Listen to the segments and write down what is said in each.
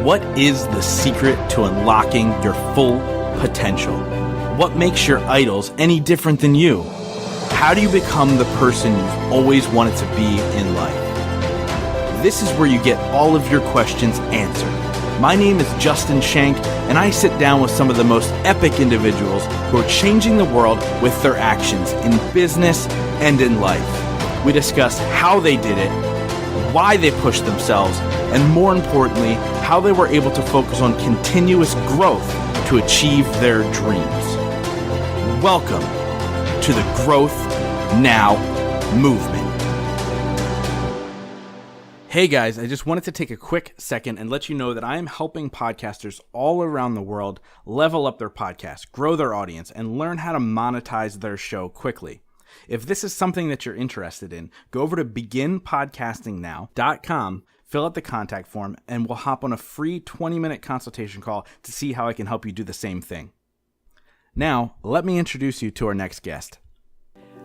What is the secret to unlocking your full potential? What makes your idols any different than you? How do you become the person you've always wanted to be in life? This is where you get all of your questions answered. My name is Justin Shank, and I sit down with some of the most epic individuals who are changing the world with their actions in business and in life. We discuss how they did it, why they pushed themselves, and more importantly, how they were able to focus on continuous growth to achieve their dreams. Welcome to the Growth Now movement. Hey guys, I just wanted to take a quick second and let you know that I am helping podcasters all around the world level up their podcast, grow their audience, and learn how to monetize their show quickly. If this is something that you're interested in, go over to beginpodcastingnow.com, fill out the contact form, and we'll hop on a free 20-minute consultation call to see how I can help you do the same thing. Now, let me introduce you to our next guest.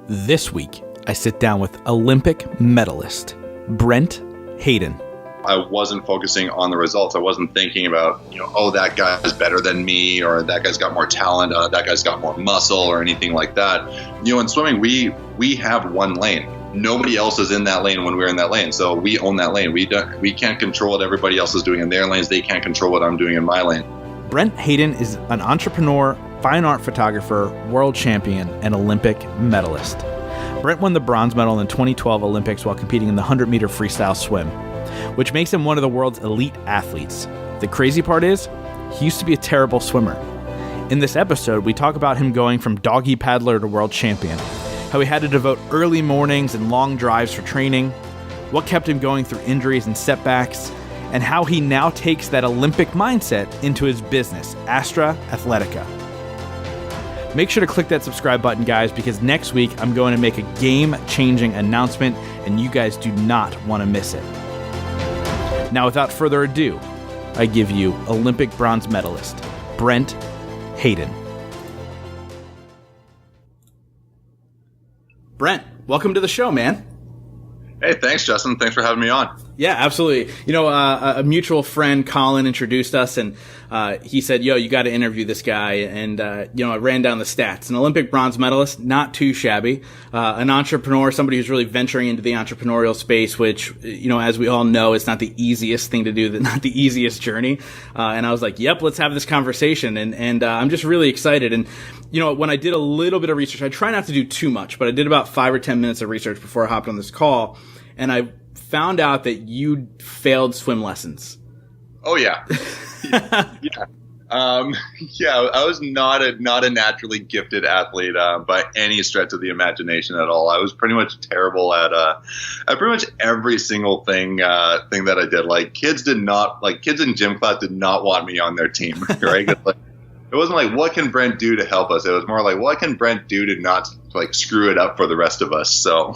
This week, I sit down with Olympic medalist Brent Hayden. I wasn't focusing on the results. I wasn't thinking about, oh, that guy is better than me, or that guy's got more talent, that guy's got more muscle, or anything like that. In swimming, we have one lane. Nobody else is in that lane when we're in that lane, so we own that lane. We can't control what everybody else is doing in their lanes. They can't control what I'm doing in my lane. Brent Hayden is an entrepreneur, fine art photographer, world champion, and Olympic medalist. Brent won the bronze medal in the 2012 Olympics while competing in the 100-meter freestyle swim, which makes him one of the world's elite athletes. The crazy part is, he used to be a terrible swimmer. In this episode, we talk about him going from doggy paddler to world champion, how he had to devote early mornings and long drives for training, what kept him going through injuries and setbacks, and how he now takes that Olympic mindset into his business, Astra Athletica. Make sure to click that subscribe button, guys, because next week I'm going to make a game-changing announcement, and you guys do not want to miss it. Now, without further ado, I give you Olympic bronze medalist, Brent Hayden. Brent, welcome to the show, man. Hey, thanks, Justin. Thanks for having me on. Yeah, absolutely. A mutual friend, Colin, introduced us, and he said, you got to interview this guy. And, I ran down the stats. An Olympic bronze medalist, not too shabby. An entrepreneur, somebody who's really venturing into the entrepreneurial space, which, as we all know, is not the easiest thing to do, not the easiest journey. And I was like, yep, let's have this conversation. And I'm just really excited. And, when I did a little bit of research, I try not to do too much, but I did about 5 or 10 minutes of research before I hopped on this call. And I found out that you failed swim lessons. Oh yeah. Yeah. I was not a naturally gifted athlete by any stretch of the imagination at all. I was pretty much terrible at pretty much every single thing that I did. Like kids in gym class did not want me on their team, right? It wasn't like, what can Brent do to help us? It was more like, what can Brent do to not screw it up for the rest of us? So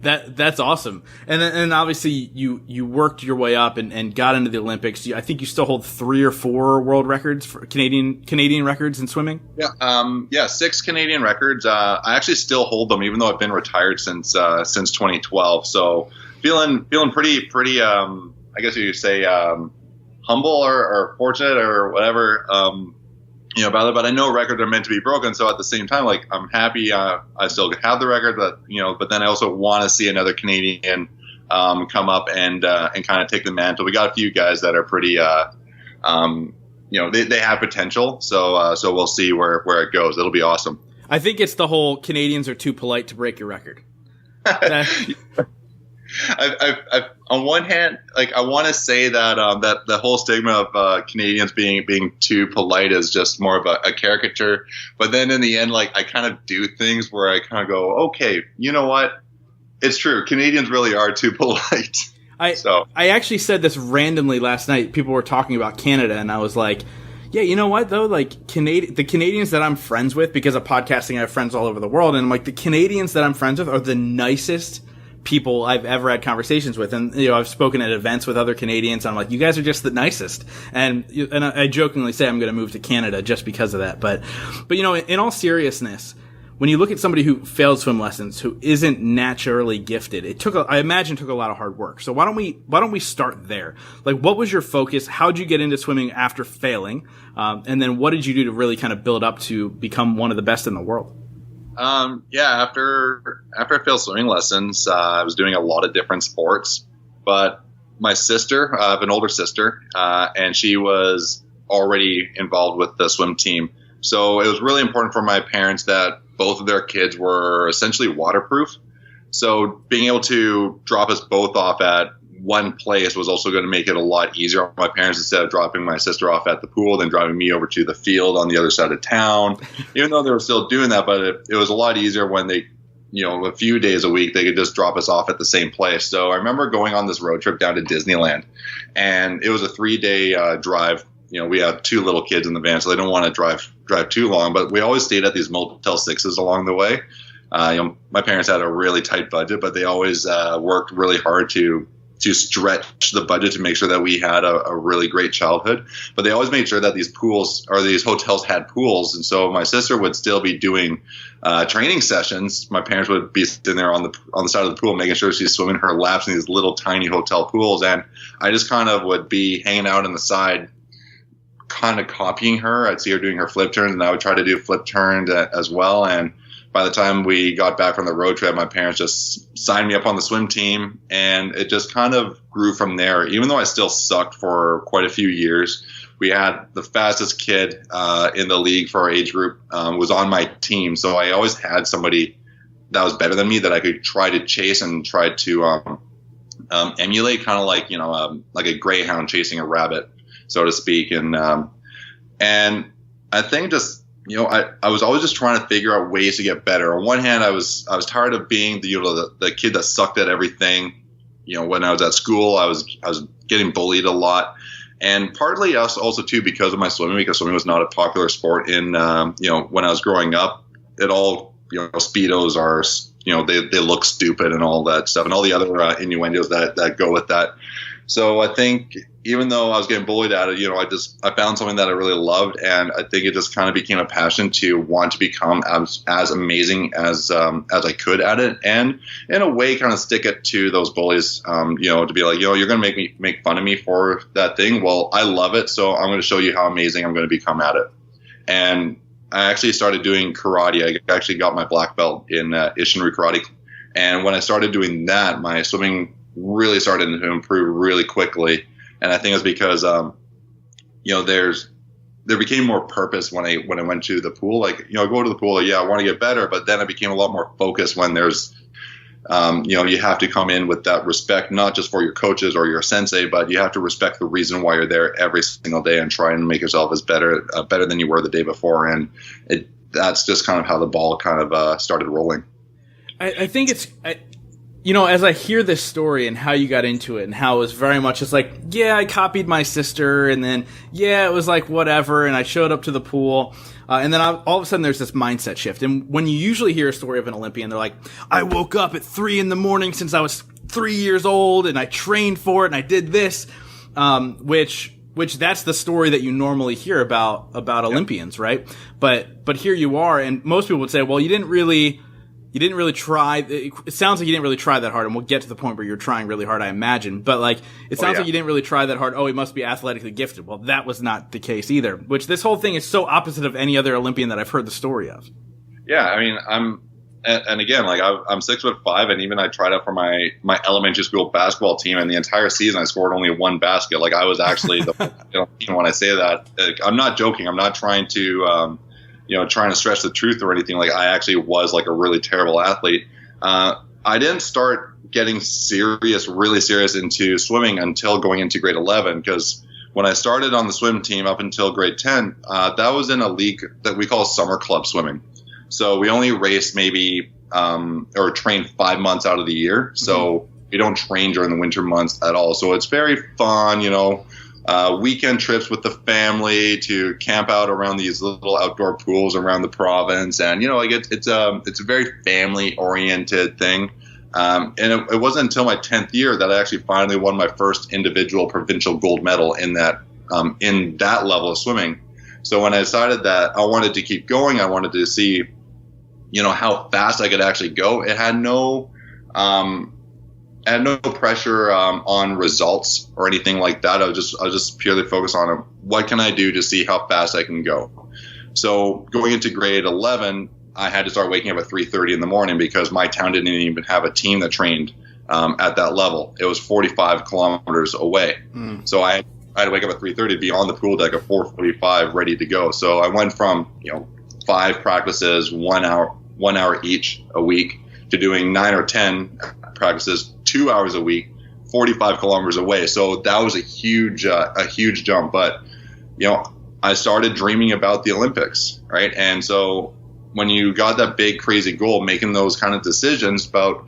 That's awesome. And obviously you worked your way up and got into the Olympics. I think you still hold 3 or 4 world records for Canadian records in swimming. Yeah. 6 Canadian records. I actually still hold them, even though I've been retired since 2012. So feeling pretty, I guess you could say, humble or fortunate or whatever, about it, but I know records are meant to be broken. So at the same time, I'm happy I still have the record, but then I also want to see another Canadian come up and kind of take the mantle. We got a few guys that are pretty, they have potential. So we'll see where it goes. It'll be awesome. I think it's the whole Canadians are too polite to break your record. I've on one hand, I want to say that that the whole stigma of Canadians being too polite is just more of a caricature. But then in the end, I kind of do things where I kind of go, okay, you know what? It's true. Canadians really are too polite. I actually said this randomly last night. People were talking about Canada, and I was like, yeah, you know what, though? The Canadians that I'm friends with, because of podcasting, I have friends all over the world, and I'm like, the Canadians that I'm friends with are the nicest people I've ever had conversations with. And, I've spoken at events with other Canadians, and I'm like, you guys are just the nicest. And I jokingly say I'm going to move to Canada just because of that. But, in all seriousness, when you look at somebody who failed swim lessons, who isn't naturally gifted, I imagine took a lot of hard work. So why don't we start there? Like, what was your focus? How'd you get into swimming after failing? And then what did you do to really kind of build up to become one of the best in the world? After I failed swimming lessons, I was doing a lot of different sports, but my sister, I have an older sister, and she was already involved with the swim team. So it was really important for my parents that both of their kids were essentially waterproof. So being able to drop us both off at one place was also going to make it a lot easier on my parents, instead of dropping my sister off at the pool, then driving me over to the field on the other side of town, even though they were still doing that. But it was a lot easier when they, a few days a week, they could just drop us off at the same place. So I remember going on this road trip down to Disneyland, and it was a 3-day drive. We have 2 little kids in the van, so they don't want to drive too long. But we always stayed at these Motel 6s along the way. My parents had a really tight budget, but they always worked really hard to stretch the budget to make sure that we had a really great childhood. But they always made sure that these pools or these hotels had pools. And so my sister would still be doing training sessions. My parents would be sitting there on the side of the pool, making sure she's swimming her laps in these little tiny hotel pools. And I just kind of would be hanging out on the side, kind of copying her. I'd see her doing her flip turns, and I would try to do flip turns as well. And by the time we got back from the road trip, my parents just signed me up on the swim team, and it just kind of grew from there. Even though I still sucked for quite a few years, we had the fastest kid in the league for our age group was on my team. So I always had somebody that was better than me that I could try to chase and try to emulate, kind of like, like a greyhound chasing a rabbit, so to speak. And I think just, I was always just trying to figure out ways to get better. On one hand, I was tired of being the kid that sucked at everything. When I was at school, I was getting bullied a lot, and partly also too because of my swimming, because swimming was not a popular sport in when I was growing up. It all Speedos are they look stupid and all that stuff, and all the other innuendos that go with that. So I think even though I was getting bullied at it, I found something that I really loved, and I think it just kind of became a passion to want to become as amazing as I could at it, and in a way kind of stick it to those bullies, to be like, you're going to make fun of me for that thing. Well, I love it, so I'm going to show you how amazing I'm going to become at it. And I actually started doing karate. I actually got my black belt in Ishinryu karate, and when I started doing that, my swimming really started to improve really quickly. And I think it's because, there became more purpose when I went to the pool. Like, I go to the pool, I want to get better, but then I became a lot more focused when there's, you have to come in with that respect, not just for your coaches or your sensei, but you have to respect the reason why you're there every single day and try and make yourself as better than you were the day before. And that's just kind of how the ball kind of started rolling. I think it's... as I hear this story and how you got into it and how it was very much just like, I copied my sister, and then, it was like whatever, and I showed up to the pool, and then all of a sudden there's this mindset shift. And when you usually hear a story of an Olympian, they're like, I woke up at 3 a.m. since I was 3 years old, and I trained for it, and I did this, which that's the story that you normally hear about Olympians, right? But here you are, and most people would say, well, you didn't really try. It sounds like you didn't really try that hard, and we'll get to the point where you're trying really hard, I imagine. But it sounds like you didn't really try that hard. Oh, he must be athletically gifted. Well, that was not the case either. Which this whole thing is so opposite of any other Olympian that I've heard the story of. Yeah, I mean, I'm 6'5", and even I tried out for my elementary school basketball team, and the entire season I scored only 1 basket. Like, I was actually when I say that, I'm not joking. I'm not trying to. Trying to stretch the truth or anything. Like, I actually was like a really terrible athlete. I didn't start getting really serious into swimming until going into grade 11, because when I started on the swim team up until grade 10, that was in a league that we call summer club swimming. So we only raced maybe or trained 5 months out of the year. So we don't train during the winter months at all. So it's very fun, weekend trips with the family to camp out around these little outdoor pools around the province. And, it's a very family oriented thing. And it wasn't until my 10th year that I actually finally won my first individual provincial gold medal in that level of swimming. So when I decided that I wanted to keep going, I wanted to see, how fast I could actually go. It had no pressure on results or anything like that. I was just purely focused on what can I do to see how fast I can go. So going into grade 11, I had to start waking up at 3:30 in the morning because my town didn't even have a team that trained at that level. It was 45 kilometers away. So I had to wake up at 3:30, be on the pool deck at 4:45, ready to go. So I went from 5 practices, 1 hour each a week, to doing 9 or 10 practices, 2 hours a week, 45 kilometers away. So that was a huge jump. But I started dreaming about the Olympics, right? And so when you got that big crazy goal, making those kind of decisions about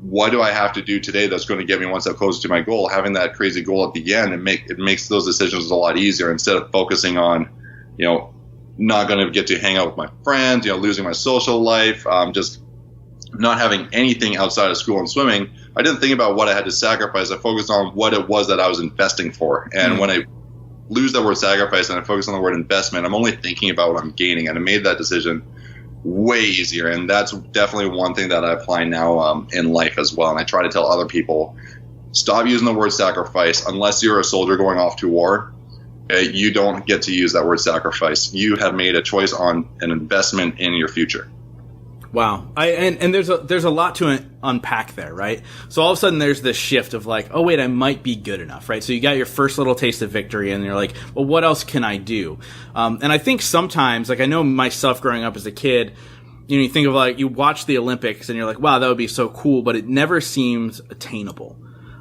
what do I have to do today that's going to get me one step closer to my goal, having that crazy goal at the end, it makes those decisions a lot easier instead of focusing on not going to get to hang out with my friends, losing my social life, just not having anything outside of school and swimming. I didn't think about what I had to sacrifice. I focused on what it was that I was investing for. And when I lose that word sacrifice and I focus on the word investment, I'm only thinking about what I'm gaining. And I made that decision way easier. And that's definitely one thing that I apply now in life as well. And I try to tell other people, stop using the word sacrifice. Unless you're a soldier going off to war, you don't get to use that word sacrifice. You have made a choice on an investment in your future. Wow. And there's a lot to unpack there, right? So all of a sudden there's this shift of like, oh wait, I might be good enough, right? So you got your first little taste of victory and you're like, well, what else can I do? And I think sometimes, like I know myself growing up as a kid, you think of like, you watch the Olympics and you're like, wow, that would be so cool, but it never seems attainable.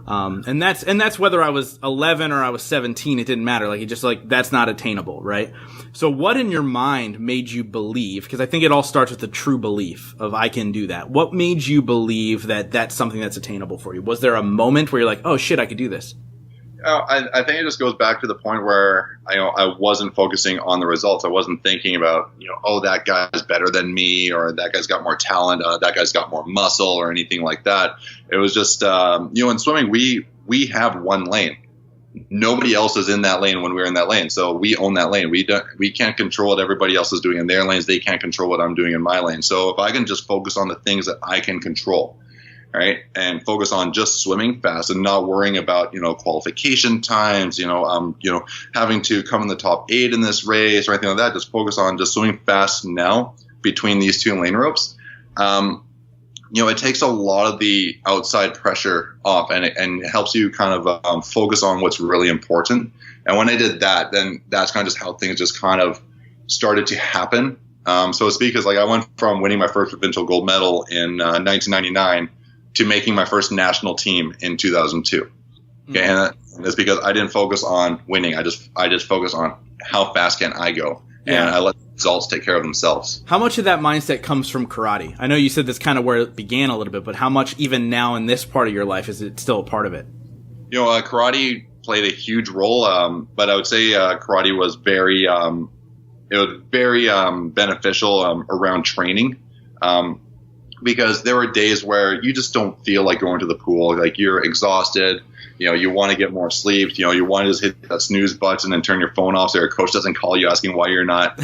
And that's whether I was 11 or I was 17, it didn't matter. Like, it just like, that's not attainable, right? So what in your mind made you believe, because I think it all starts with the true belief of I can do that. What made you believe that that's something that's attainable for you? Was there a moment where you're like, oh shit, I could do this? I think it just goes back to the point where I wasn't focusing on the results. I wasn't thinking about, oh, that guy's better than me, or that guy's got more talent, that guy's got more muscle, or anything like that. It was just, in swimming, we have one lane. Nobody else is in that lane when we're in that lane. So we own that lane. We can't control what everybody else is doing in their lanes. They can't control what I'm doing in my lane. So if I can just focus on the things that I can control, right, and focus on just swimming fast and not worrying about, qualification times, having to come in the top 8 in this race or anything like that. Just focus on just swimming fast now between these 2 lane ropes. It takes a lot of the outside pressure off, and it helps you kind of focus on what's really important. And when I did that, then that's kind of just how things just kind of started to happen, so to speak. Because like I went from winning my first provincial gold medal in 1999 to making my first national team in 2002. Okay, and that's because I didn't focus on winning. I just focused on how fast can I go, and I let the results take care of themselves. How much of that mindset comes from karate? I know you said that's kind of where it began a little bit, but how much even now in this part of your life is it still a part of it? Karate played a huge role, but I would say karate was very beneficial around training. Because there were days where you just don't feel like going to the pool. Like you're exhausted, you want to get more sleep, you want to just hit that snooze button and turn your phone off so your coach doesn't call you asking why you're not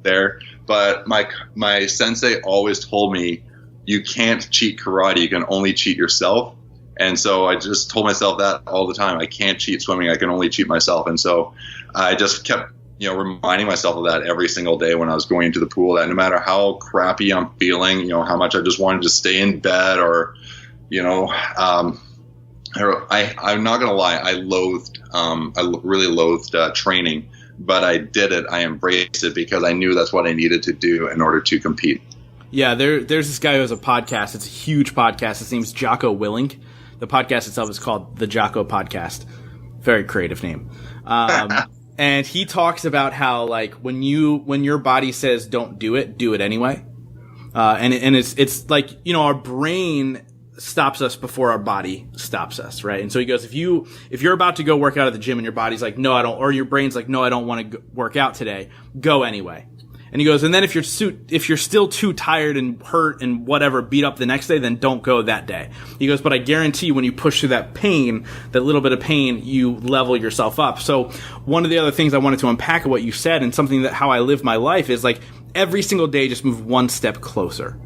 there. But my sensei always told me, you can't cheat karate, you can only cheat yourself. And so I just told myself that all the time. I can't cheat swimming, I can only cheat myself. And so I just kept reminding myself of that every single day when I was going into the pool, that no matter how crappy I'm feeling, how much I just wanted to stay in bed, or, I'm not going to lie, I really loathed training, but I did it. I embraced it because I knew that's what I needed to do in order to compete. Yeah, there's this guy who has a podcast. It's a huge podcast. His name's Jocko Willink. The podcast itself is called The Jocko Podcast. Very creative name. And he talks about how, like, when your body says don't do it anyway. And it's like, our brain stops us before our body stops us, right? And so he goes, if you're about to go work out at the gym and your body's like, no, I don't, or your brain's like, no, I don't want to work out today, go anyway. And he goes, and then if you're still too tired and hurt and whatever, beat up the next day, then don't go that day. He goes, but I guarantee you when you push through that pain, that little bit of pain, you level yourself up. So one of the other things I wanted to unpack of what you said, and something that how I live my life is like, every single day just move one step closer,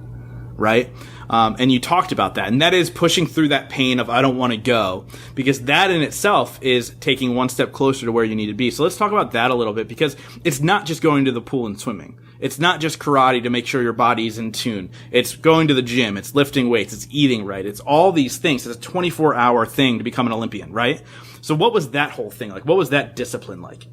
right? And you talked about that, and that is pushing through that pain of I don't want to go, because that in itself is taking one step closer to where you need to be. So let's talk about that a little bit, because it's not just going to the pool and swimming. It's not just karate to make sure your body's in tune. It's going to the gym. It's lifting weights. It's eating right. It's all these things. It's a 24-hour thing to become an Olympian, right? So what was that whole thing like? What was that discipline like?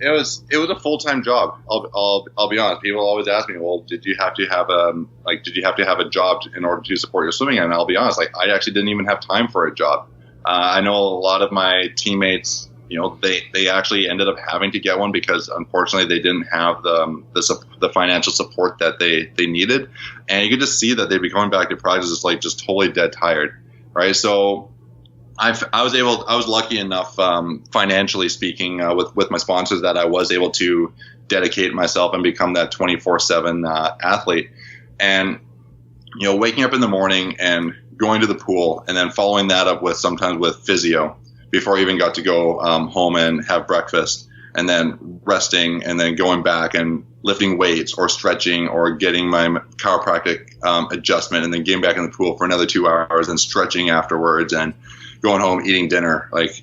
It was a full-time job. I'll be honest. People always ask me, well, did you have to have a job in order to support your swimming? And I'll be honest, like, I actually didn't even have time for a job. I know a lot of my teammates, they actually ended up having to get one because unfortunately they didn't have the financial support that they needed. And you could just see that they'd be coming back to practice like just totally dead tired, right? So I was lucky enough, financially speaking, with my sponsors, that I was able to dedicate myself and become that 24/7 athlete. And waking up in the morning and going to the pool, and then following that up with sometimes with physio before I even got to go home and have breakfast, and then resting, and then going back and lifting weights or stretching or getting my chiropractic adjustment, and then getting back in the pool for another 2 hours and stretching afterwards, and going home, eating dinner. Like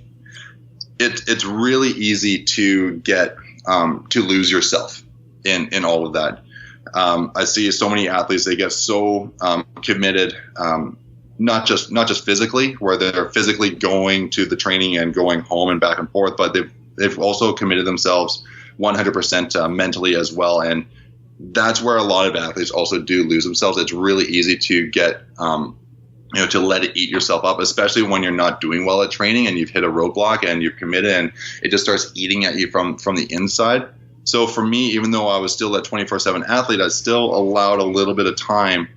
it's really easy to get to lose yourself in all of that. I see so many athletes, they get so committed, not just physically, where they're physically going to the training and going home and back and forth, but they've also committed themselves 100% mentally as well. And that's where a lot of athletes also do lose themselves. It's really easy to get to let it eat yourself up, especially when you're not doing well at training and you've hit a roadblock and you're committed, and it just starts eating at you from the inside. So for me, even though I was still that 24/7 athlete, I still allowed a little bit of time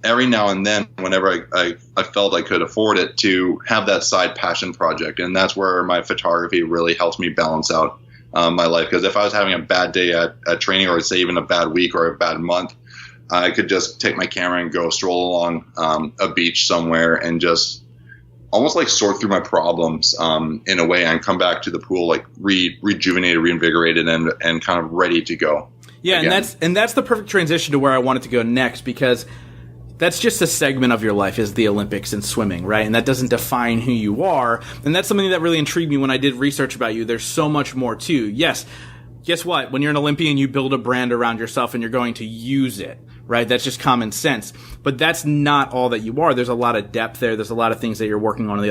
every now and then, whenever I felt I could afford it, to have that side passion project. And that's where my photography really helps me balance out my life. Because if I was having a bad day at training, or say even a bad week or a bad month, I could just take my camera and go stroll along a beach somewhere and just almost like sort through my problems in a way, and come back to the pool like rejuvenated, reinvigorated, and kind of ready to go. Yeah, again. and that's the perfect transition to where I wanted to go next, because that's just a segment of your life, is the Olympics and swimming, right? And that doesn't define who you are. And that's something that really intrigued me when I did research about you. There's so much more too. Yes, guess what? When you're an Olympian, you build a brand around yourself and you're going to use it, right? That's just common sense. But that's not all that you are. There's a lot of depth there. There's a lot of things that you're working on the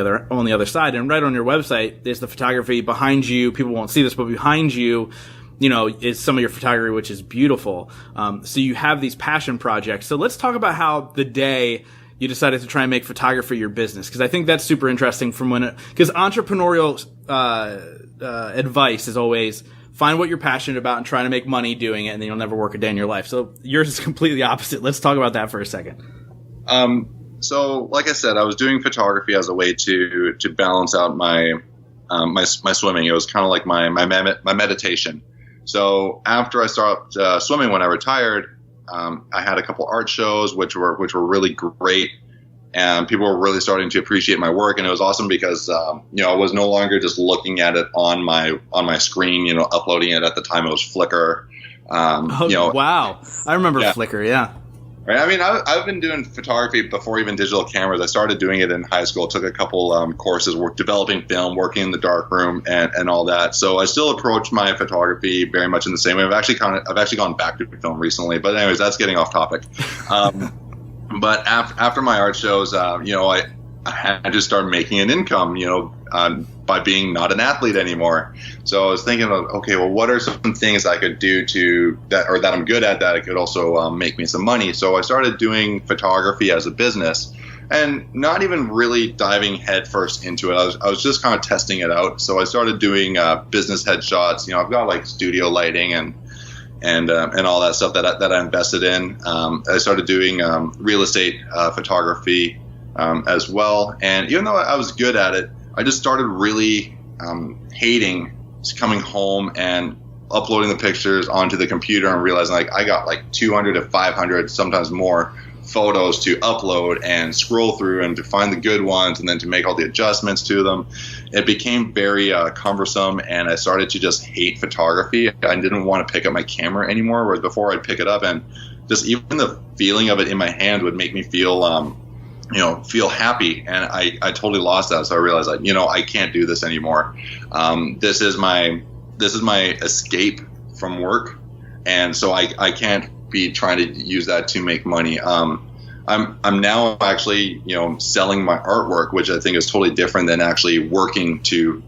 other side. And right on your website, there's the photography behind you. People won't see this, but behind you, is some of your photography, which is beautiful. So you have these passion projects. So let's talk about how the day you decided to try and make photography your business, because I think that's super interesting because entrepreneurial advice is always find what you're passionate about and try to make money doing it, and then you'll never work a day in your life. So yours is completely opposite. Let's talk about that for a second. So like I said, I was doing photography as a way to balance out my swimming. It was kind of like my meditation. So after I started swimming, when I retired, I had a couple art shows, which were really great, and people were really starting to appreciate my work. And it was awesome because I was no longer just looking at it on my screen, uploading it. At the time, it was Flickr. Wow, I remember Flickr. Yeah. Right. I mean, I've been doing photography before even digital cameras. I started doing it in high school. Took a couple courses, developing film, working in the darkroom, and all that. So I still approach my photography very much in the same way. I've actually gone back to film recently, but anyways, that's getting off topic. But after my art shows, I had to start making an income, by being not an athlete anymore. So I was thinking of, okay, well, what are some things I could do that I'm good at, that it could also make me some money? So I started doing photography as a business, and not even really diving headfirst into it. I was just kind of testing it out. So I started doing business headshots. I've got like studio lighting and all that stuff that I invested in. I started doing real estate photography as well. And even though I was good at it, I just started really hating coming home and uploading the pictures onto the computer and realizing like I got like 200 to 500, sometimes more photos to upload and scroll through and to find the good ones and then to make all the adjustments to them. It became very cumbersome, and I started to just hate photography. I didn't want to pick up my camera anymore, whereas before I'd pick it up and just even the feeling of it in my hand would make me feel feel happy, and I totally lost that. So I realized, like, I can't do this anymore. This is my escape from work, and so I can't be trying to use that to make money. I'm now actually selling my artwork, which I think is totally different than actually working to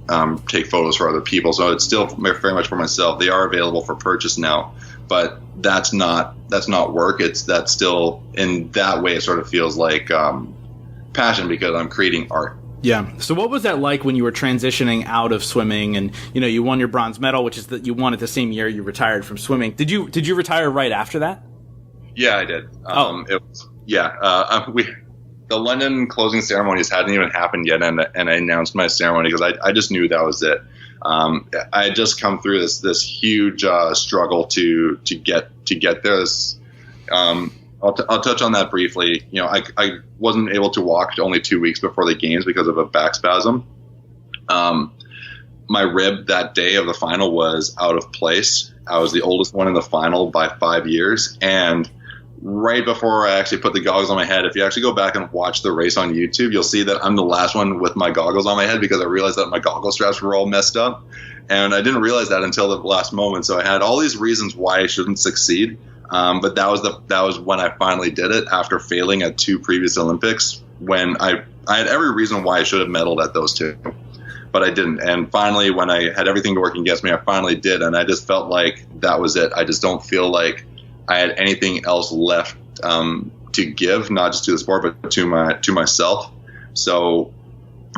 take photos for other people. So it's still very much for myself. They are available for purchase now, but that's not work. That's still, in that way, it sort of feels like passion, because I'm creating art. Yeah. So what was that like when you were transitioning out of swimming, and you won your bronze medal, which is that you won it the same year you retired from swimming? Did you retire right after that? Yeah, I did. It was, the London closing ceremonies hadn't even happened yet, and I announced my ceremony because I just knew that was it. I had just come through this huge struggle to get there. I'll touch on that briefly. I wasn't able to walk only 2 weeks before the games because of a back spasm. My rib that day of the final was out of place. I was the oldest one in the final by 5 years, and right before I actually put the goggles on my head, if you actually go back and watch the race on YouTube, you'll see that I'm the last one with my goggles on my head, because I realized that my goggle straps were all messed up, and I didn't realize that until the last moment. So I had all these reasons why I shouldn't succeed. But that was when I finally did it, after failing at 2 previous Olympics, when I had every reason why I should have medaled at those 2, but I didn't. And finally, when I had everything working against me, I finally did. And I just felt like that was it. I just don't feel like I had anything else left to give, not just to the sport, but to myself. So,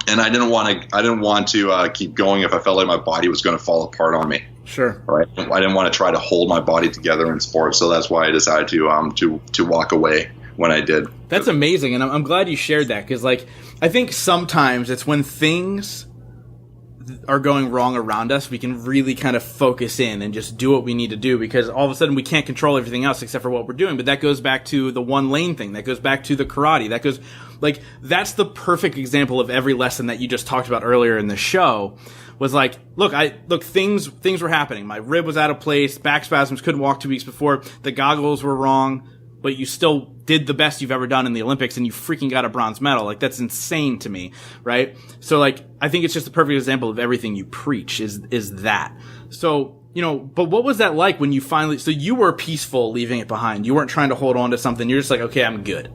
and I didn't want to keep going if I felt like my body was going to fall apart on me. Sure. Right. I didn't want to try to hold my body together in sport, so that's why I decided to walk away when I did. That's amazing, and I'm glad you shared that, because I think sometimes it's when things are going wrong around us, we can really kind of focus in and just do what we need to do, because all of a sudden we can't control everything else except for what we're doing. But that goes back to the one lane thing. That goes back to the karate. That goes that's the perfect example of every lesson that you just talked about earlier in the show. Was like, look, things were happening. My rib was out of place, back spasms, couldn't walk 2 weeks before, the goggles were wrong, but you still did the best you've ever done in the Olympics, and you freaking got a bronze medal. That's insane to me, right? So I think it's just a perfect example of everything you preach is that. So, but what was that like when you finally, so you were peaceful leaving it behind. You weren't trying to hold on to something. You're just like, okay, I'm good.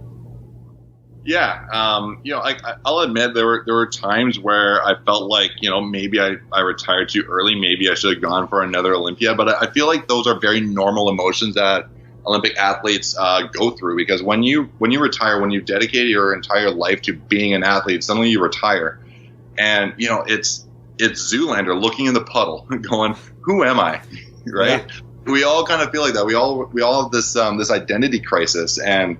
Yeah, I'll admit there were times where I felt like, maybe I retired too early. Maybe I should have gone for another Olympia. But I feel like those are very normal emotions that Olympic athletes go through, because when you retire, when you dedicate your entire life to being an athlete, suddenly you retire, and it's Zoolander looking in the puddle, going, "Who am I?" Right? Yeah. We all kind of feel like that. We all have this identity crisis, and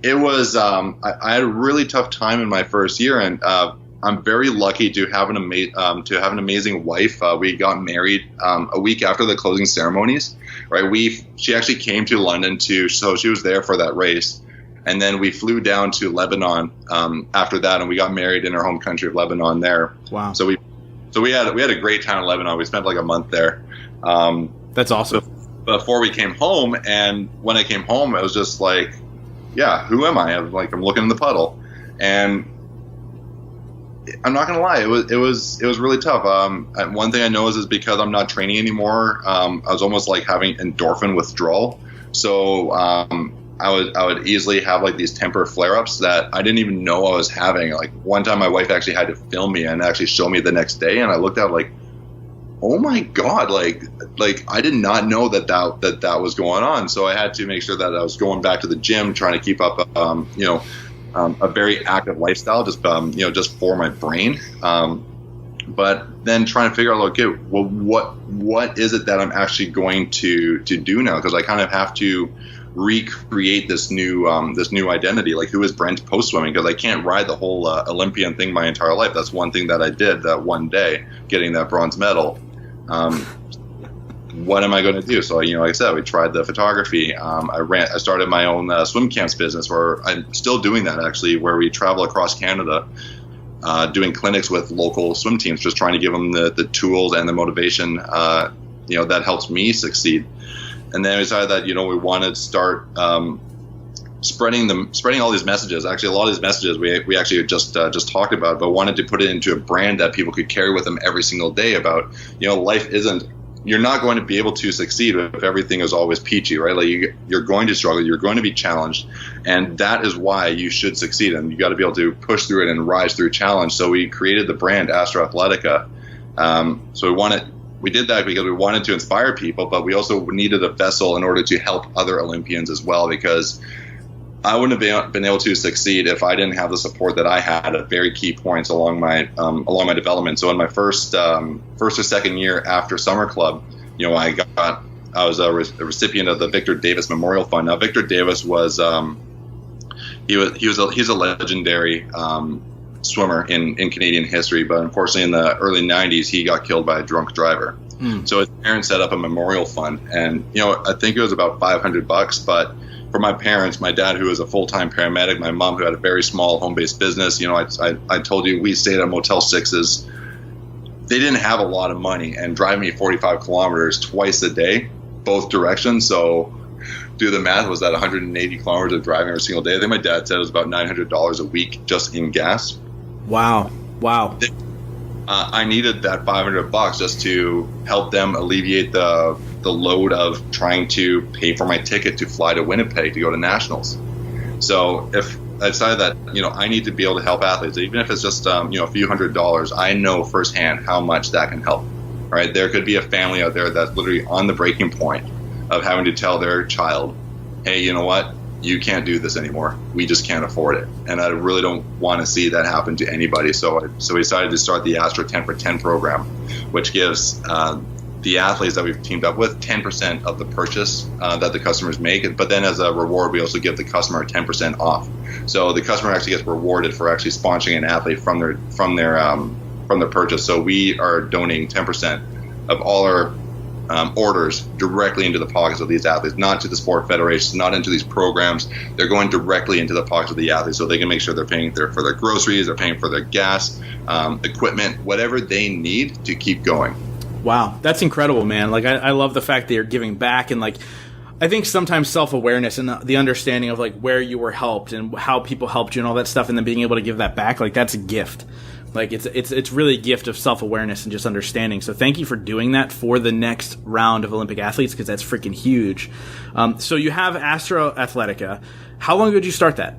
it was I had a really tough time in my first year, and I'm very lucky to have an amazing wife. We got married a week after the closing ceremonies. Right, she actually came to London so she was there for that race, and then we flew down to Lebanon after that, and we got married in our home country of Lebanon there. Wow! So we had a great time in Lebanon. We spent like a month there. That's awesome. Before we came home, and when I came home, it was just like, yeah, who am I? I'm looking in the puddle, and I'm not gonna lie, it was really tough. One thing I know is because I'm not training anymore, I was almost like having endorphin withdrawal. So I would easily have like these temper flare-ups that I didn't even know I was having. Like one time, my wife actually had to film me and actually show me the next day, and I looked at it like, oh my God, like I did not know that was going on. So I had to make sure that I was going back to the gym, trying to keep up, a very active lifestyle, just for my brain. But then trying to figure out, okay, well, what is it that I'm actually going to do now? Because I kind of have to recreate this new identity. Like, who is Brent post swimming? Because I can't ride the whole Olympian thing my entire life. That's one thing that I did that one day, getting that bronze medal. what am I going to do? So, like I said, we tried the photography. I started my own swim camps business, where I'm still doing that, actually, where we travel across Canada, doing clinics with local swim teams, just trying to give them the tools and the motivation, that helps me succeed. And then we decided that, we wanted to start spreading all these messages. Actually, a lot of these messages we actually just talked about, but wanted to put it into a brand that people could carry with them every single day about, life isn't, you're not going to be able to succeed if everything is always peachy, right? Like you're going to struggle, you're going to be challenged, and that is why you should succeed. And you got to be able to push through it and rise through challenge. So we created the brand Astra Athletica. So we did that because we wanted to inspire people, but we also needed a vessel in order to help other Olympians as well, because I wouldn't have been able to succeed if I didn't have the support that I had at very key points along my development. So in my first or second year after summer club, I was a recipient of the Victor Davis Memorial Fund. Now, Victor Davis was he's a legendary swimmer in Canadian history, but unfortunately in the early 90s he got killed by a drunk driver. So his parents set up a memorial fund, and I think it was about $500, but for my parents, my dad, who was a full-time paramedic, my mom, who had a very small home-based business, I told you we stayed at Motel 6s. They didn't have a lot of money, and driving me 45 kilometers twice a day, both directions. So do the math, was that 180 kilometers of driving every single day? I think my dad said it was about $900 a week just in gas. Wow. I needed that $500 just to help them alleviate the load of trying to pay for my ticket to fly to Winnipeg to go to nationals. So if I decided that, I need to be able to help athletes, even if it's just, a few $100s, I know firsthand how much that can help, right? There could be a family out there that's literally on the breaking point of having to tell their child, hey, you know what? You can't do this anymore. We just can't afford it. And I really don't want to see that happen to anybody. So we decided to start the Astra 10 for 10 program, which gives the athletes that we've teamed up with 10% of the purchase that the customers make. But then as a reward, we also give the customer 10% off. So the customer actually gets rewarded for actually sponsoring an athlete from their purchase. So we are donating 10% of all our orders directly into the pockets of these athletes, not to the sport federations, not into these programs. They're going directly into the pockets of the athletes, so they can make sure they're paying for their groceries, they're paying for their gas, equipment, whatever they need to keep going. Wow, that's incredible, man. Like I love the fact that you're giving back, and like I think sometimes self-awareness and the understanding of like where you were helped and how people helped you and all that stuff, and then being able to give that back, like that's a gift. Like it's really a gift of self-awareness and just understanding. So thank you for doing that for the next round of Olympic athletes, because that's freaking huge. So you have Astra Athletica. How long ago did you start that?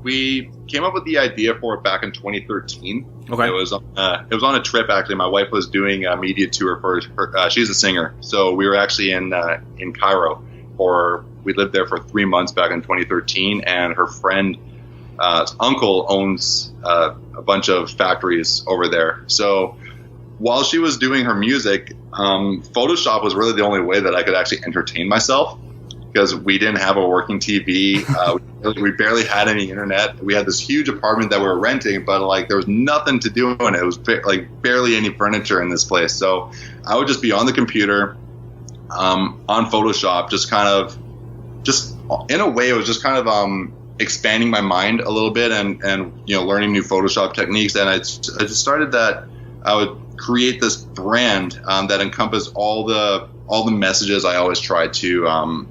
We came up with the idea for it back in 2013. Okay. It was on a trip, actually. My wife was doing a media tour for her. She's a singer, so we were actually in Cairo we lived there for 3 months back in 2013, and her friend uncle owns a bunch of factories over there. So while she was doing her music, Photoshop was really the only way that I could actually entertain myself, because we didn't have a working TV. We barely had any internet. We had this huge apartment that we were renting, but like there was nothing to do in it. It was barely any furniture in this place. So I would just be on the computer on Photoshop, just in a way, it was just kind of expanding my mind a little bit and learning new Photoshop techniques. And I just started that I would create this brand that encompassed all the messages I always try to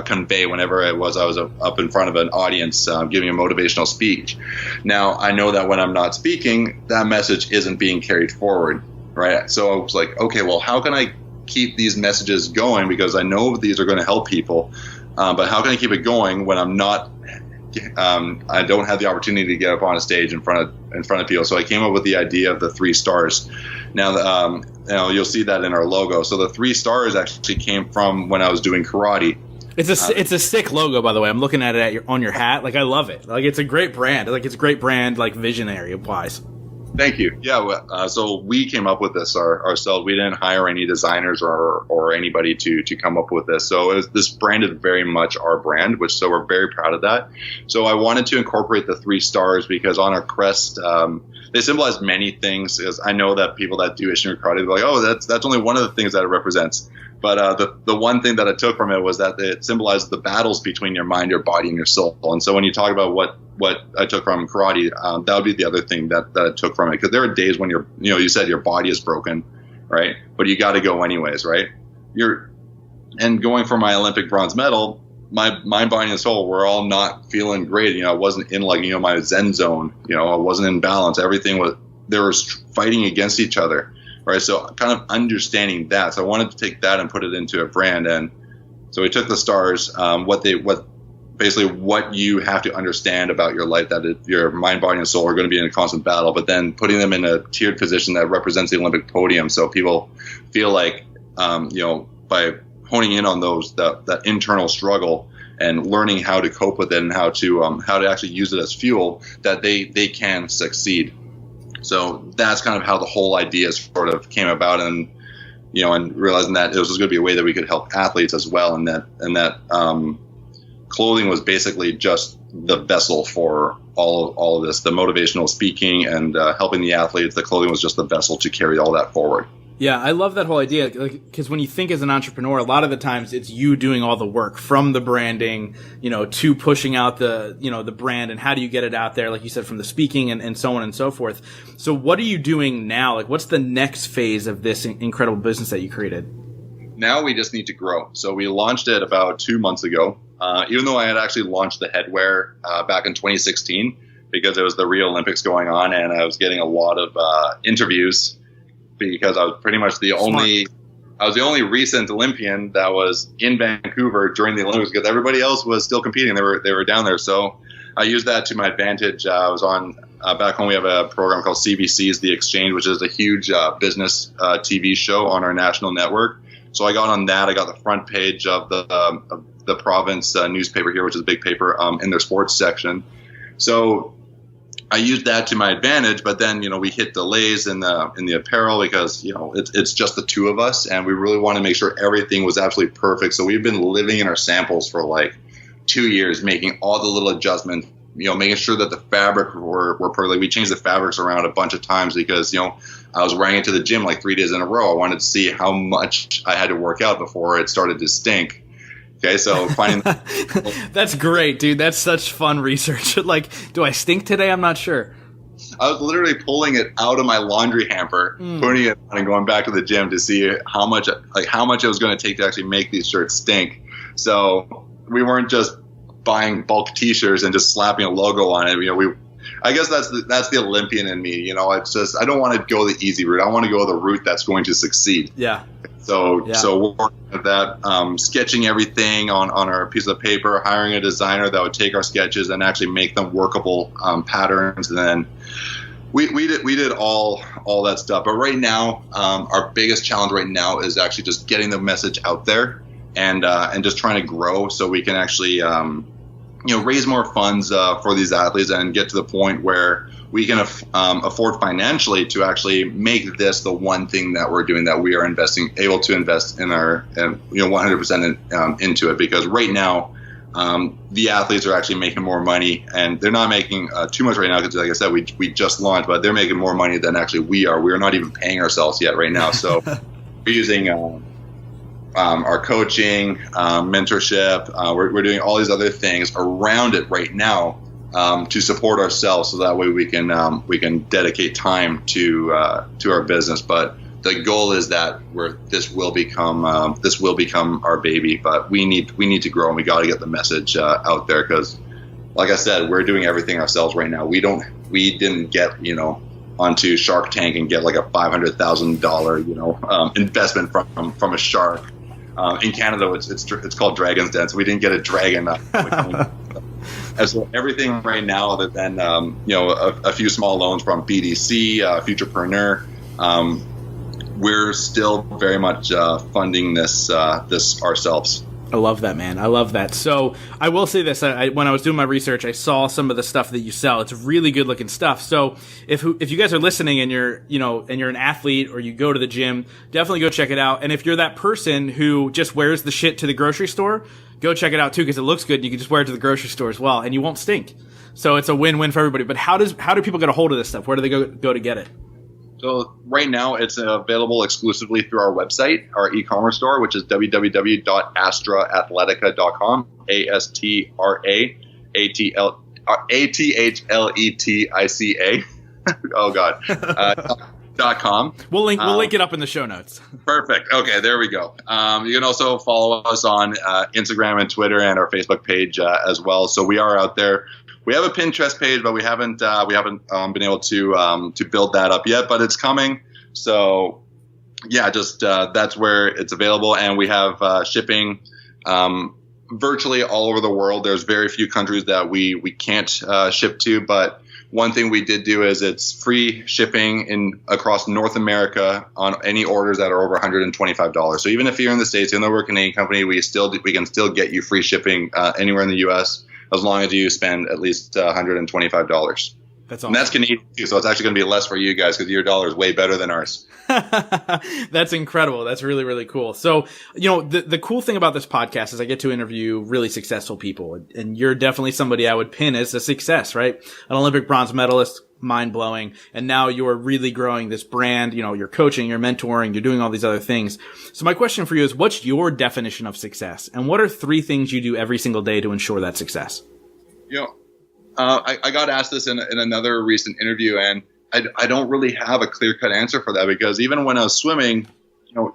convey whenever I was up in front of an audience giving a motivational speech. Now I know that when I'm not speaking, that message isn't being carried forward, right? So I was like, okay, well, how can I keep these messages going, because I know these are going to help people, but how can I keep it going when I'm not I don't have the opportunity to get up on a stage in front of people? So I came up with the idea of the 3 stars. Now, you'll see that in our logo. So the 3 stars actually came from when I was doing karate. It's a sick logo, by the way. I'm looking at it on your hat. Like I love it. Like it's a great brand. Like it's a great brand, like visionary wise. Thank you. Yeah, so we came up with this ourselves. We didn't hire any designers or anybody to come up with this. So this branded very much our brand, so we're very proud of that. So I wanted to incorporate the 3 stars because on our crest, they symbolize many things. As I know that people that do Ishinran karate, they're like, oh, that's only one of the things that it represents. But the one thing that I took from it was that it symbolizes the battles between your mind, your body, and your soul. And so when you talk about what I took from karate, that would be the other thing that I took from it. Because there are days when you said your body is broken, right? But you got to go anyways, right? And going for my Olympic bronze medal, my mind, body, and soul were all not feeling great. I wasn't in my Zen zone. I wasn't in balance. They were fighting against each other. Right, so kind of understanding that. So I wanted to take that and put it into a brand, and so we took the stars. What you have to understand about your life, that your mind, body, and soul are going to be in a constant battle, but then putting them in a tiered position that represents the Olympic podium, so people feel like, by honing in on that internal struggle and learning how to cope with it and how to actually use it as fuel, that they can succeed. So that's kind of how the whole idea sort of came about, and realizing that it was going to be a way that we could help athletes as well, and that clothing was basically just the vessel for all of this, the motivational speaking and helping the athletes. The clothing was just the vessel to carry all that forward. Yeah, I love that whole idea, because when you think as an entrepreneur, a lot of the times it's you doing all the work, from the branding, to pushing out the brand, and how do you get it out there, like you said, from the speaking and so on and so forth. So what are you doing now? Like, what's the next phase of this incredible business that you created? Now we just need to grow. So we launched it about 2 months ago, even though I had actually launched the headwear back in 2016, because it was the Rio Olympics going on, and I was getting a lot of interviews, because I was pretty much the only recent Olympian that was in Vancouver during the Olympics, because everybody else was still competing. They were down there. So I used that to my advantage. I was on back home. We have a program called CBC's The Exchange, which is a huge business TV show on our national network. So I got on that. I got the front page of the province newspaper here, which is a big paper, in their sports section. So I used that to my advantage, but then, we hit delays in the apparel, because, it's just the two of us, and we really want to make sure everything was absolutely perfect. So we've been living in our samples for like 2 years, making all the little adjustments, making sure that the fabric were perfect. We changed the fabrics around a bunch of times because, I was wearing it to the gym like 3 days in a row. I wanted to see how much I had to work out before it started to stink. Okay, so finding that's great, dude. That's such fun research. Like, do I stink today? I'm not sure. I was literally pulling it out of my laundry hamper, putting it on, and going back to the gym to see how much it was going to take to actually make these shirts stink. So we weren't just buying bulk T-shirts and just slapping a logo on it. I guess that's the Olympian in me. It's just, I don't want to go the easy route. I want to go the route that's going to succeed. Yeah. So we're working at that, sketching everything on our piece of paper, hiring a designer that would take our sketches and actually make them workable patterns. And then we did all that stuff. But right now, our biggest challenge right now is actually just getting the message out there and just trying to grow so we can actually raise more funds for these athletes and get to the point where we can afford financially to actually make this the one thing that we're doing, that we are able to invest in our 100% into it. Because right now, the athletes are actually making more money, and they're not making too much right now, because, like I said, we just launched, but they're making more money than actually we are. We are not even paying ourselves yet right now. So we're using our coaching, mentorship. We're doing all these other things around it right now to support ourselves, so that way we can dedicate time to our business. But the goal is that this will become our baby. But we need to grow, and we got to get the message out there, because, like I said, we're doing everything ourselves right now. We didn't get onto Shark Tank and get like a $500,000 investment from a shark. In Canada, it's called Dragon's Den, so we didn't get a dragon. And so everything right now, other than a few small loans from BDC, Futurepreneur, we're still very much funding this ourselves. I love that, man. I love that. So I will say this: when I was doing my research, I saw some of the stuff that you sell. It's really good looking stuff. So if you guys are listening and you're an athlete or you go to the gym, definitely go check it out. And if you're that person who just wears the shit to the grocery store, go check it out too, because it looks good. And you can just wear it to the grocery store as well, and you won't stink. So it's a win-win for everybody. But how do people get a hold of this stuff? Where do they go to get it? So right now it's available exclusively through our website, our e-commerce store, which is www.astraathletica.com, ASTRAATHLETICA. Oh God. .com. We'll link it up in the show notes. Perfect. Okay, there we go. You can also follow us on Instagram and Twitter and our Facebook page as well. So we are out there. We have a Pinterest page, but we haven't been able to build that up yet. But it's coming. So yeah, just that's where it's available, and we have shipping virtually all over the world. There's very few countries that we can't ship to, but one thing we did do is it's free shipping across North America on any orders that are over $125. So even if you're in the States, even though we're a Canadian company, we can still get you free shipping anywhere in the U.S. as long as you spend at least $125. That's awesome. And that's Canadian too, so it's actually going to be less for you guys because your dollar is way better than ours. That's incredible. That's really, really cool. So, the cool thing about this podcast is I get to interview really successful people, and you're definitely somebody I would pin as a success, right? An Olympic bronze medalist, mind blowing. And now you're really growing this brand. You're coaching, you're mentoring, you're doing all these other things. So my question for you is, what's your definition of success? And what are 3 things you do every single day to ensure that success? I got asked this in another recent interview, and I don't really have a clear-cut answer for that, because even when I was swimming,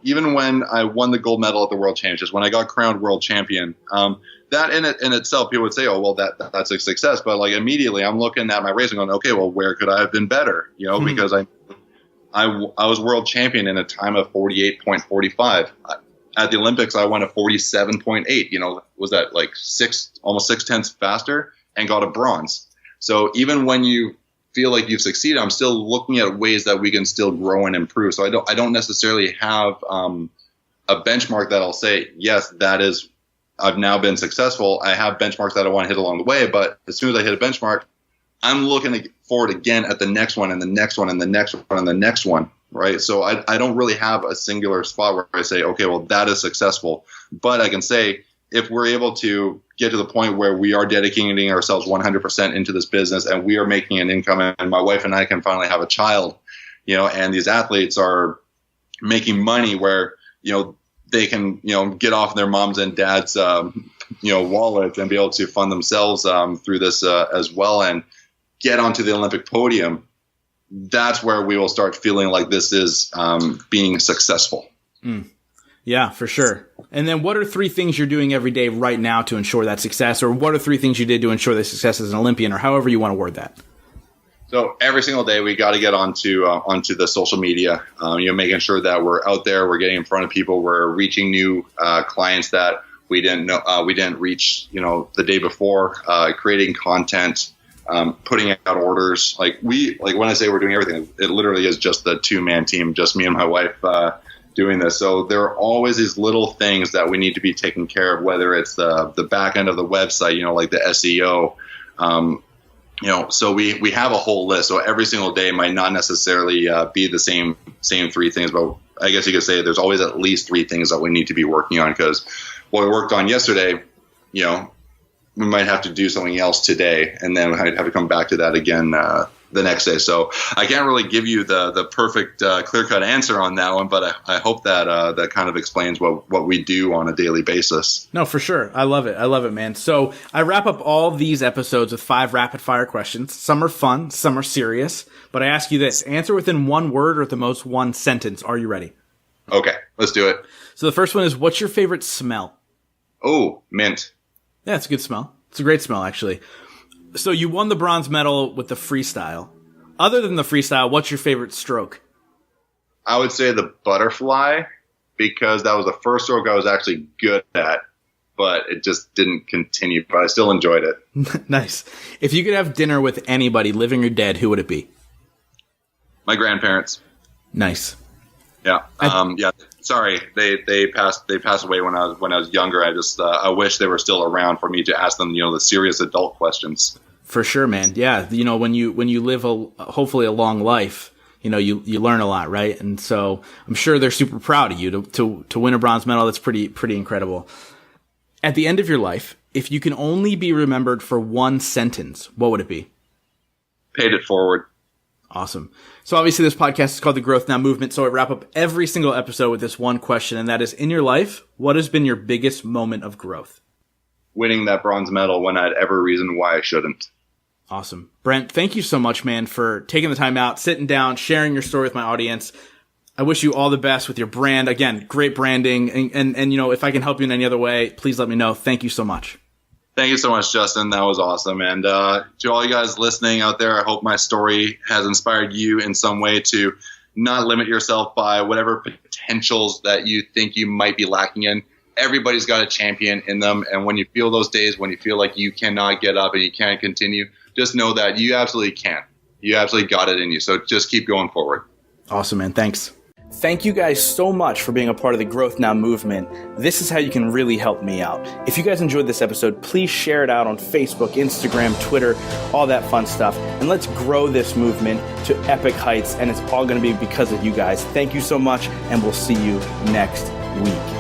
even when I won the gold medal at the World Championships, when I got crowned world champion, that in itself, people would say, oh, well, that's a success. But like immediately I'm looking at my race and going, okay, well, where could I have been better? Because I was world champion in a time of 48.45. At the Olympics, I went a 47.8. Was that like almost 6/10 faster, and got a bronze. So even when you feel like you've succeeded, I'm still looking at ways that we can still grow and improve. So I don't necessarily have a benchmark that I'll say, yes, that is, I've now been successful. I have benchmarks that I want to hit along the way, but as soon as I hit a benchmark, I'm looking forward again at the next one and the next one and the next one and the next one, right? So I don't really have a singular spot where I say, okay, well, that is successful. But I can say, if we're able to get to the point where we are dedicating ourselves 100% into this business and we are making an income, and my wife and I can finally have a child, and these athletes are making money where, they can, get off their moms and dads, wallet and be able to fund themselves through this as well and get onto the Olympic podium, that's where we will start feeling like this is being successful. Mm. Yeah, for sure. And then what are 3 things you're doing every day right now to ensure that success? Or what are 3 things you did to ensure that success as an Olympian, or however you want to word that? So every single day we got to get onto the social media, making sure that we're out there, we're getting in front of people, we're reaching new clients that we didn't reach, the day before, creating content, putting out orders. Like when I say we're doing everything, it literally is just the 2-man team, just me and my wife, doing this. So there are always these little things that we need to be taking care of, whether it's the back end of the website, like the SEO, so we have a whole list. So every single day might not necessarily be the same 3 things, but I guess you could say there's always at least 3 things that we need to be working on, because what we worked on yesterday, we might have to do something else today, and then I'd have to come back to that again the next day. So I can't really give you the perfect clear-cut answer on that one, but I hope that that kind of explains what we do on a daily basis. No, for sure. I love it, man. So I wrap up all these episodes with 5 rapid-fire questions. Some are fun, some are serious, but I ask you this. Answer within 1 word or at the most 1 sentence. Are you ready? Okay, let's do it. So the first one is, what's your favorite smell? Oh, mint. Yeah, it's a good smell. It's a great smell, actually. So you won the bronze medal with the freestyle. Other than the freestyle, what's your favorite stroke? I would say the butterfly, because that was the first stroke I was actually good at, but it just didn't continue. But I still enjoyed it. Nice. If you could have dinner with anybody, living or dead, who would it be? My grandparents. Nice. Yeah. Yeah. Sorry, they passed away when I was younger. I wish they were still around for me to ask them, the serious adult questions. For sure, man. Yeah. When you live hopefully a long life, you learn a lot, right? And so I'm sure they're super proud of you to win a bronze medal. That's pretty incredible. At the end of your life, if you can only be remembered for one sentence, what would it be? Paid it forward. Awesome. So obviously this podcast is called the Growth Now Movement. So I wrap up every single episode with this one question, and that is, in your life, what has been your biggest moment of growth? Winning that bronze medal when I had every reason why I shouldn't. Awesome. Brent, thank you so much, man, for taking the time out, sitting down, sharing your story with my audience. I wish you all the best with your brand. Again, great branding. And if I can help you in any other way, please let me know. Thank you so much. Thank you so much, Justin. That was awesome. And to all you guys listening out there, I hope my story has inspired you in some way to not limit yourself by whatever potentials that you think you might be lacking in. Everybody's got a champion in them. And when you feel those days, when you feel like you cannot get up and you can't continue, just know that you absolutely can. You absolutely got it in you. So just keep going forward. Awesome, man. Thanks. Thank you guys so much for being a part of the Growth Now movement. This is how you can really help me out. If you guys enjoyed this episode, please share it out on Facebook, Instagram, Twitter, all that fun stuff. And let's grow this movement to epic heights. And it's all going to be because of you guys. Thank you so much, and we'll see you next week.